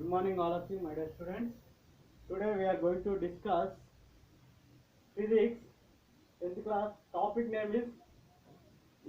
Good morning, all of you, my dear students. Today we are going to discuss physics 10th class. Topic name is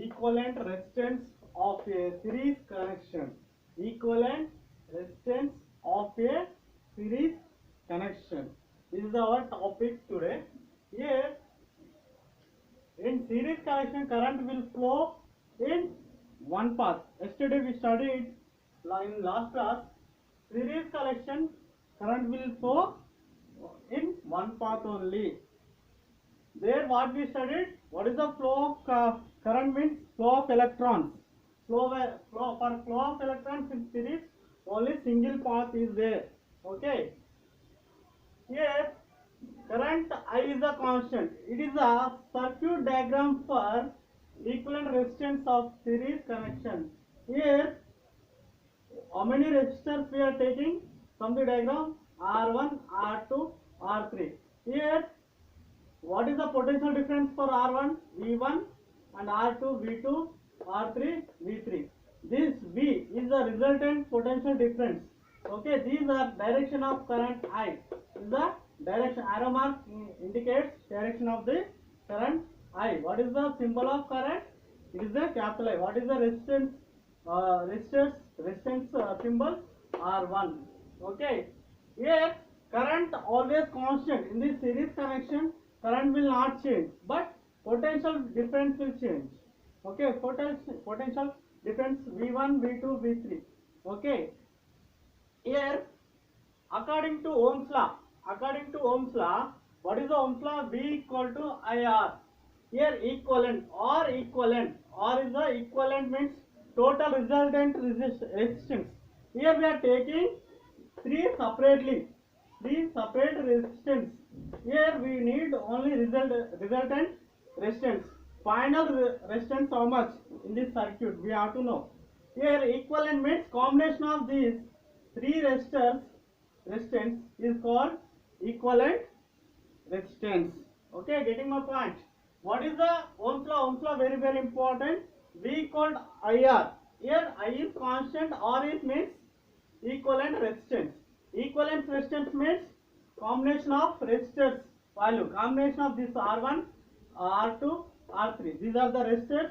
equivalent resistance of a series connection. Equivalent resistance of a series connection. This is our topic today. Here, in series connection, current will flow in one path. Yesterday we studied in last class. Series connection, current will flow in one path only. There what we studied, what is the flow of current means flow of electrons. For flow of electrons in series, only single path is there. Okay. Here current I is a constant. It is a circuit diagram for equivalent resistance of series connection. Here how many resistors we are taking from the diagram? R1, R2, R3. Here what is the potential difference for R1? V1 and R2, V2, R3, V3. This V is the resultant potential difference. Okay, these are direction of current I. Is the direction, arrow mark indicates direction of the current I. What is the symbol of current? It is the capital I. What is the resistance? Resistance symbol R1. Okay, here current always constant. In this series connection, current will not change, but potential difference will change. Okay, potential difference V1, V2, V3. Okay, here according to Ohm's law, what is the Ohm's law? V equal to IR. Here equivalent or equivalent, or is the equivalent means total resultant resistance. Here we are taking three separate resistance. Here we need only resultant resistance. Final resistance how much in this circuit we have to know. Here equivalent means combination of these three resistance is called equivalent resistance. Okay, getting my point. What is the Ohm's law? Ohm's law very important. V equal IR. Here I is constant, R is means equivalent resistance. Equivalent resistance means combination of resistors value. Combination of this R1, R2, R3. These are the resistors.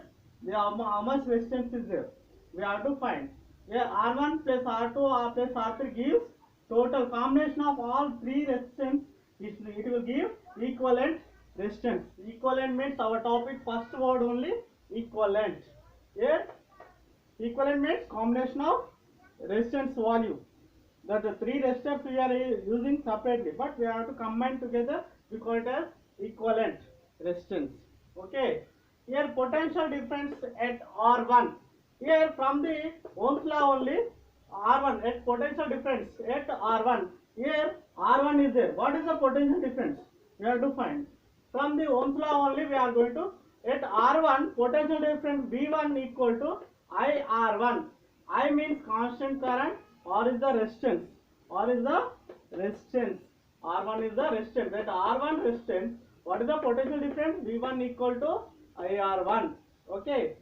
How much resistance is there? We have to find. Here R1 plus R2 plus R3 gives total combination of all three resistance. It will give equivalent resistance. Equivalent means our topic first word only equivalent. Here equivalent means combination of resistance value. That the three resistors we are using separately, but we have to combine together. We call it as equivalent resistance. Okay. Here potential difference at R1. Here from the Ohm's law only R1 at potential difference at R1. Here R1 is there. What is the potential difference? We have to find. From the Ohm's law only we are going to at R1 potential difference V1 equal to IR1. I means constant current, or is the resistance. R1 is the resistance. At R1 resistance, what is the potential difference? V1 equal to IR1. Okay.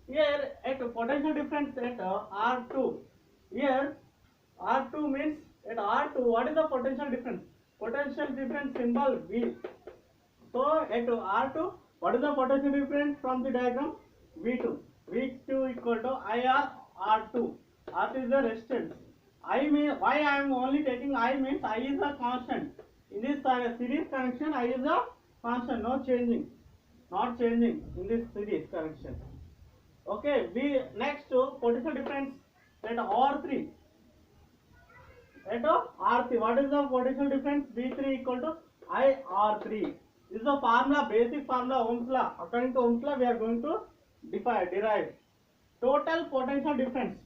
Here at potential difference at R2. Here R2 means at R2, what is the potential difference? Potential difference symbol V. So at R2, what is the potential difference from the diagram? V2. V2 equal to IR R2. R2 is the resistance. I mean, why I am only taking I means I is a constant. In this series connection, I is a constant, not changing in this series connection. Okay, next to potential difference at R3. At R3, what is the potential difference? V3 equal to IR3. This is the formula, basic formula, Ohm's law. According to Ohm's law, we are going to derive. Total potential difference.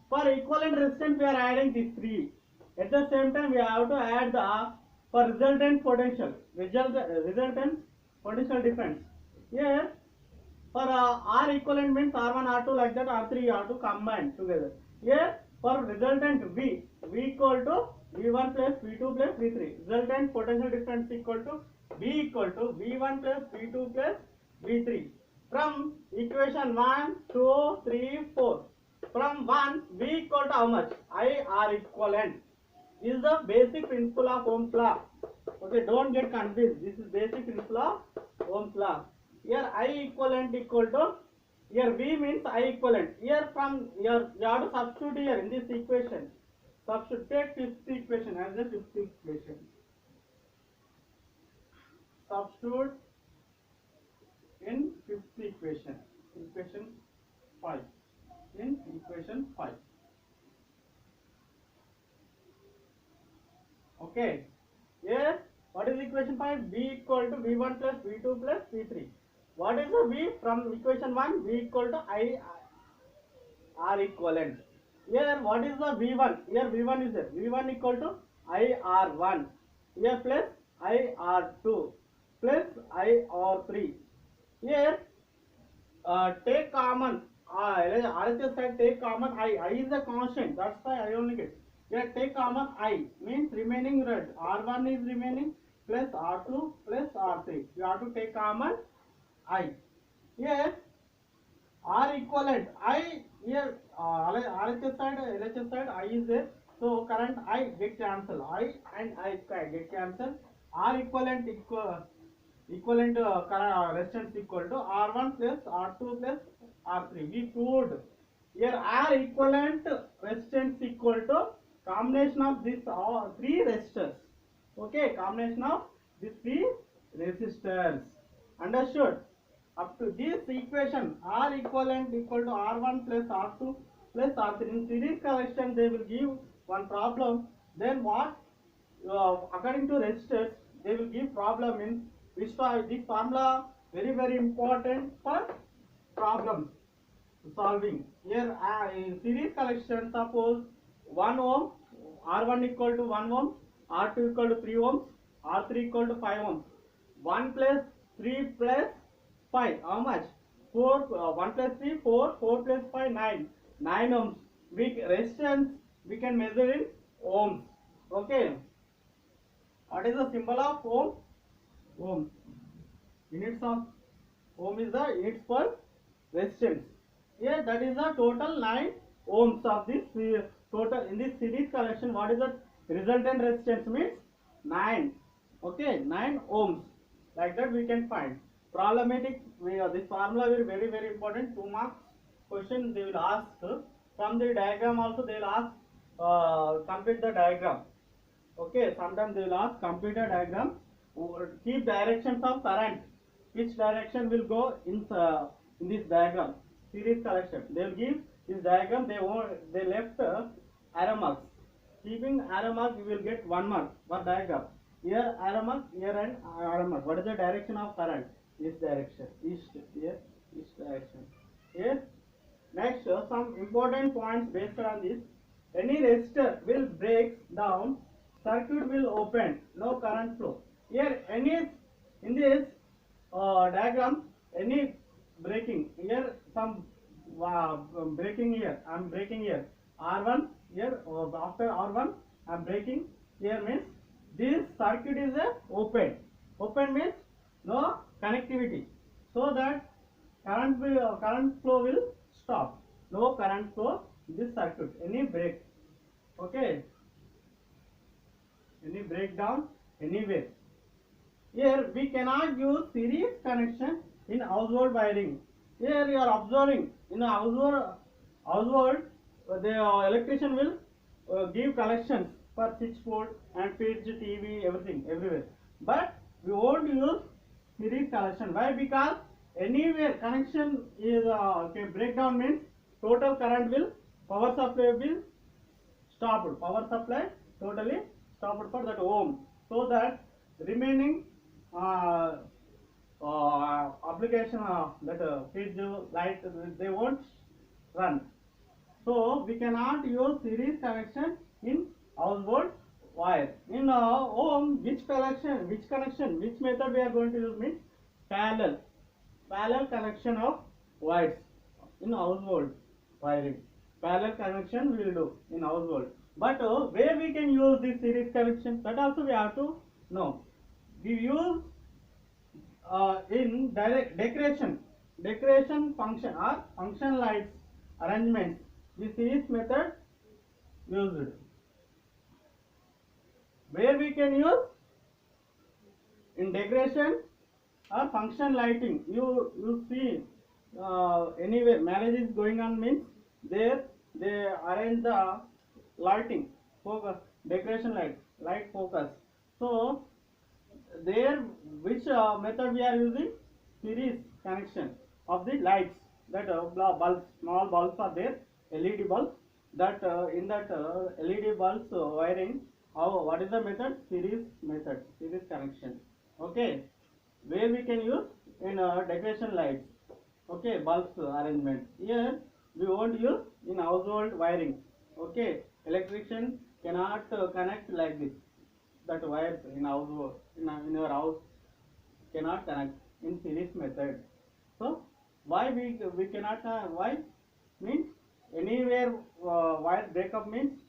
For equivalent resistance, we are adding these three. At the same time, we have to add the for resultant potential. Resultant potential difference. Here, for R equivalent means R1, R2 like that, R3 you have to combine together. Here, for resultant V equal to V1 plus V2 plus V3. Resultant potential difference equal to V equal to V1 plus V2 plus V3. From equation 1, 2, 3, 4. from 1 V equal to how much? I R equivalent. This is the basic principle of Ohm's law. Okay, don't get confused. This is basic principle of Ohm's law. Here I equivalent equal to, here V means I equivalent. Here from here you have to substitute here in this equation. Substitute, take fifth equation as the fifth equation. Substitute in fifth equation. Equation 5. In equation 5. Okay. Here, what is equation 5? V equal to V1 plus V2 plus V3. What is the V from equation 1? V equal to I R equivalent. Here, what is the V1? Here V1 is there. V1 equal to I R1. Here plus I R2 plus I R3. Here, take common. RHS side take common I. I is the constant. That's why I only get. Here take common I means remaining red. R1 is remaining plus R2 plus R3. You have to take common I. Here R equivalent I, here RHS side LHS side I is there. So current I get cancel. I and I get cancel. R equivalent equivalent resistance equal to R1 plus R2 plus R3. We proved here R equivalent resistance equal to combination of these three resistors. Okay, combination of these three resistors. Understood? Up to this equation, R equivalent equal to R1 plus R2 plus R3. In series connection, they will give one problem. Then what? According to resistors, they will give problem in which this formula very important for problems solving. Here in series connection, suppose 1 ohm, R1 equal to 1 ohm, R2 equal to 3 ohms, R3 equal to 5 ohms. 1 plus 3 plus 5, how much? 4, 1 plus 3, 4, 4 plus 5, 9. 9 ohms. Resistance we can measure in ohms. Okay. What is the symbol of ohm? Ohm. Units of ohm is the units for resistance. Here that is the total 9 ohms of this total in this series connection. What is the resultant resistance means 9. Okay, 9 ohms. Like that we can find. Problematic, this formula will be very important. 2 marks question they will ask. From the diagram also they will ask complete the diagram. Okay, sometimes they will ask complete the diagram. Keep directions of current. Which direction will go in this diagram? Series connection. They will give this diagram. They left arrow marks. Keeping arrow mark, you will get 1 mark per diagram. Here arrow mark, here and arrow mark. What is the direction of current? This direction, east. Here, east direction. Here, next some important points based on this. Any resistor will break down, circuit will open, no current flow. Here, any in this diagram, any breaking here, some breaking here. I am breaking here. R1 here, after R1, I am breaking here means this circuit is open. Open means no connectivity, so that current flow will stop. No current flow in this circuit. Any break, okay, any breakdown anywhere. Here we cannot use series connection in household wiring. Here you are observing in a household the electrician will give connections for switchboard and fridge, TV, everything everywhere. But we won't use series connection. Why? Because anywhere connection is breakdown means total current will, power supply will stopped. Power supply totally stopped for that ohm. So that remaining application of that fridge, light, they won't run. So we cannot use series connection in household wire. In ohm, which connection, which method we are going to use means parallel connection of wires in household wiring. Parallel connection we will do in household. But where we can use this series connection, that also we have to know. We use in decoration function or function lights arrangements. the series method used. Where we can use in decoration or function lighting. You see anywhere marriage is going on means there they arrange the lighting focus decoration light focus. So there which method we are using series connection of the lights that bulbs small bulbs are there LED bulbs that in that LED bulbs wiring how what is the method series connection. Okay, where we can use in decoration lights. Okay, bulbs arrangement here we won't use in household wiring. Okay, electrician cannot connect like this that wires in house in your house cannot connect in series method. So why we cannot why means anywhere wire breakup means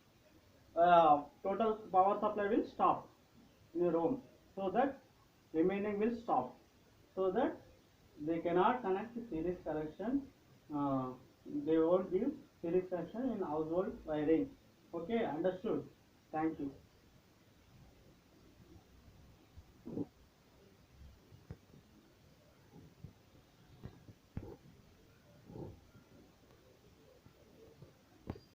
total power supply will stop in your home, so that remaining will stop, so that they cannot connect the series connection. uh, they won't give series connection in household wiring. Okay, understood. Thank you.